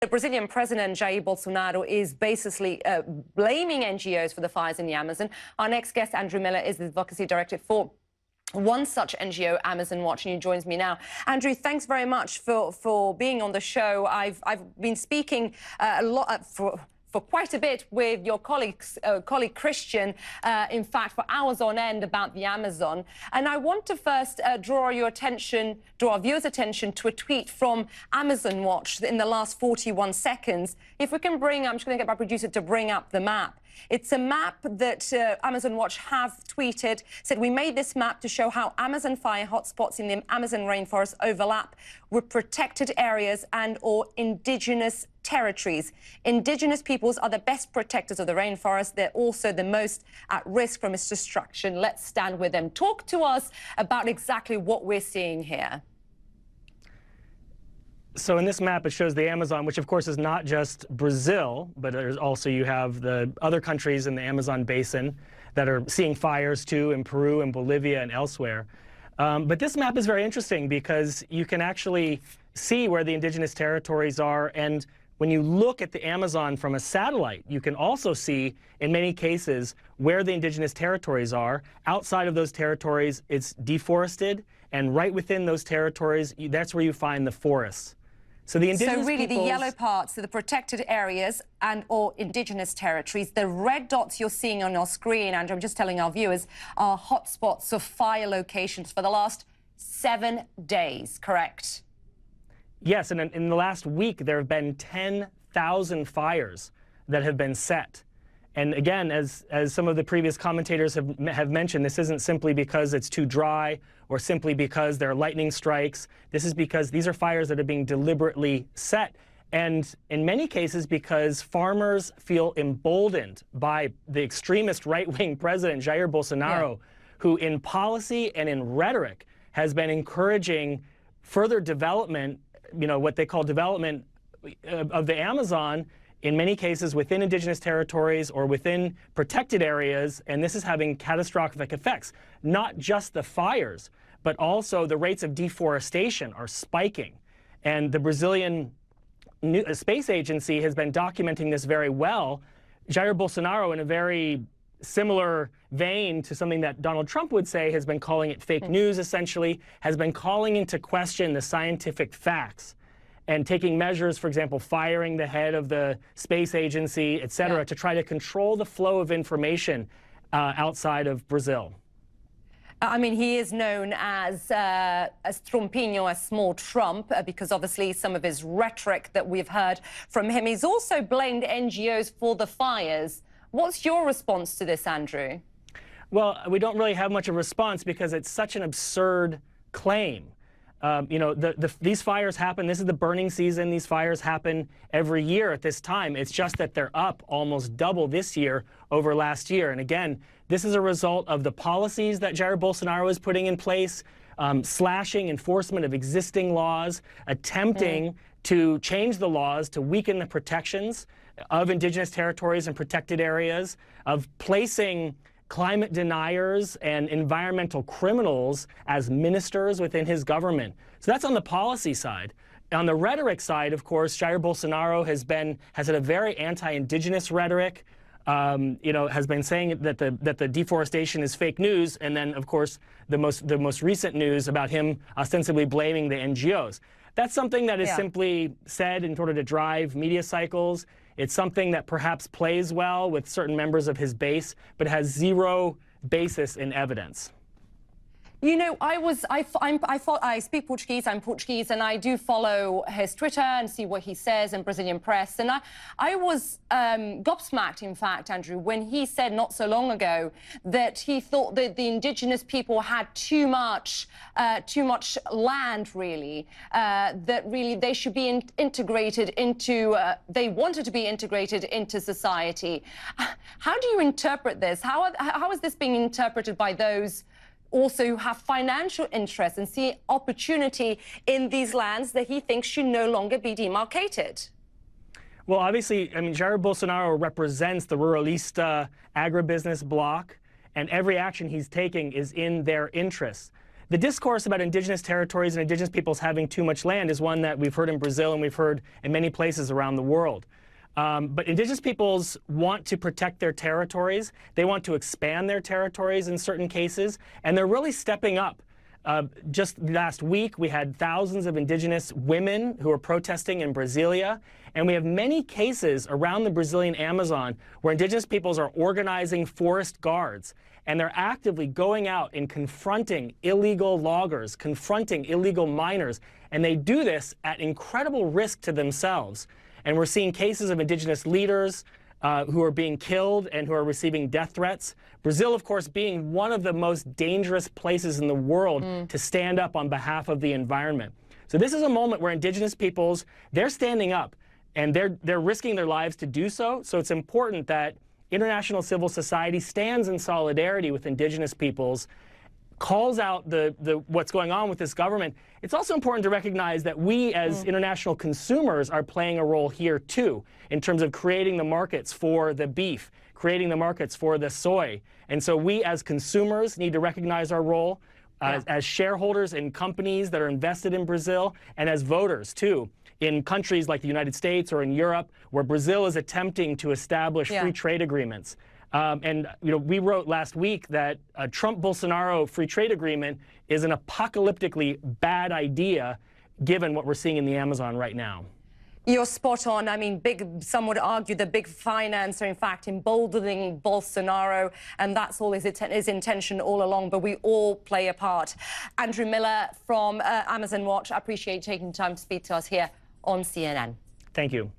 The Brazilian president, Jair Bolsonaro, is basically blaming NGOs for the fires in the Amazon. Our next guest, Andrew Miller, is the advocacy director for one such NGO, Amazon Watch, and he joins me now. Andrew, thanks very much for being on the show. I've been speaking a lot for quite a bit with your colleague Christian, in fact, for hours on end about the Amazon. And I want to first draw our viewers' attention to a tweet from Amazon Watch in the last 41 seconds. If we can bring, I'm just going to get my producer to bring up the map. It's a map that Amazon Watch have tweeted, said we made this map to show how Amazon fire hotspots in the Amazon rainforest overlap with protected areas and or indigenous territories. Indigenous peoples are the best protectors of the rainforest. They're also the most at risk from its destruction. Let's stand with them. Talk to us about exactly what we're seeing here. So in this map, it shows the Amazon, which of course is not just Brazil, but there's also you have the other countries in the Amazon basin that are seeing fires too, in Peru and Bolivia and elsewhere. But this map is very interesting because you can actually see where the indigenous territories are. And when you look at the Amazon from a satellite, you can also see, in many cases, where the indigenous territories are. Outside of those territories, it's deforested. And right within those territories, that's where you find the forests. So the indigenous the yellow parts are the protected areas and or indigenous territories. The red dots you're seeing on your screen, Andrew, I'm just telling our viewers, are hotspots of fire locations for the last 7 days, correct? Yes, and in the last week, there have been 10,000 fires that have been set. And again, as some of the previous commentators have mentioned, this isn't simply because it's too dry or simply because there are lightning strikes. This is because these are fires that are being deliberately set. And in many cases, because farmers feel emboldened by the extremist right-wing president, Jair Bolsonaro, who in policy and in rhetoric has been encouraging further development, you know, what they call development of the Amazon, in many cases within indigenous territories or within protected areas, and this is having catastrophic effects. Not just the fires, but also the rates of deforestation are spiking. And the Brazilian Space Agency has been documenting this very well. Jair Bolsonaro, in a very similar vein to something that Donald Trump would say, has been calling it fake news, essentially, has been calling into question the scientific facts and taking measures, for example, firing the head of the space agency, et cetera, to try to control the flow of information outside of Brazil. I mean, he is known as Trumpinho, as small Trump, because obviously some of his rhetoric that we've heard from him. He's also blamed NGOs for the fires. What's your response to this, Andrew? Well, we don't really have much of a response because it's such an absurd claim. You know, these fires happen. This is the burning season. These fires happen every year at this time. It's just that they're up almost double this year over last year. And again, this is a result of the policies that Jair Bolsonaro is putting in place, slashing enforcement of existing laws, attempting to change the laws to weaken the protections of indigenous territories and protected areas, of placing climate deniers and environmental criminals as ministers within his government. So that's on the policy side. On the rhetoric side, of course, Jair Bolsonaro has had a very anti-indigenous rhetoric. You know, has been saying that the deforestation is fake news, and then, of course, the most recent news about him ostensibly blaming the NGOs. That's something that is simply said in order to drive media cycles. It's something that perhaps plays well with certain members of his base, but has zero basis in evidence. You know, I speak Portuguese, I'm Portuguese, and I do follow his Twitter and see what he says in Brazilian press. And I was gobsmacked, in fact, Andrew, when he said not so long ago that he thought that the indigenous people had too much land, really, that really they should be integrated into, they wanted to be integrated into society. How do you interpret this? How is this being interpreted by those also who have financial interests and see opportunity in these lands that he thinks should no longer be demarcated? Well, obviously, I mean, Jair Bolsonaro represents the ruralista agribusiness bloc, and every action he's taking is in their interests. The discourse about indigenous territories and indigenous peoples having too much land is one that we've heard in Brazil and we've heard in many places around the world. But indigenous peoples want to protect their territories. They want to expand their territories in certain cases, and they're really stepping up. Just last week, we had thousands of indigenous women who are protesting in Brasilia, and we have many cases around the Brazilian Amazon where indigenous peoples are organizing forest guards, and they're actively going out and confronting illegal loggers, confronting illegal miners, and they do this at incredible risk to themselves. And we're seeing cases of indigenous leaders who are being killed and who are receiving death threats. Brazil, of course, being one of the most dangerous places in the world to stand up on behalf of the environment. So this is a moment where indigenous peoples, they're standing up and they're risking their lives to do so. So it's important that international civil society stands in solidarity with indigenous peoples, calls out what's going on with this government. It's also important to recognize that we as international consumers are playing a role here too, in terms of creating the markets for the beef, creating the markets for the soy. And so we as consumers need to recognize our role as shareholders in companies that are invested in Brazil, and as voters too, in countries like the United States or in Europe, where Brazil is attempting to establish free trade agreements. And we wrote last week that a Trump-Bolsonaro free trade agreement is an apocalyptically bad idea, given what we're seeing in the Amazon right now. You're spot on. I mean, some would argue the big finance are, in fact, emboldening Bolsonaro, and that's all his intention all along, but we all play a part. Andrew Miller from Amazon Watch, I appreciate taking time to speak to us here on CNN. Thank you.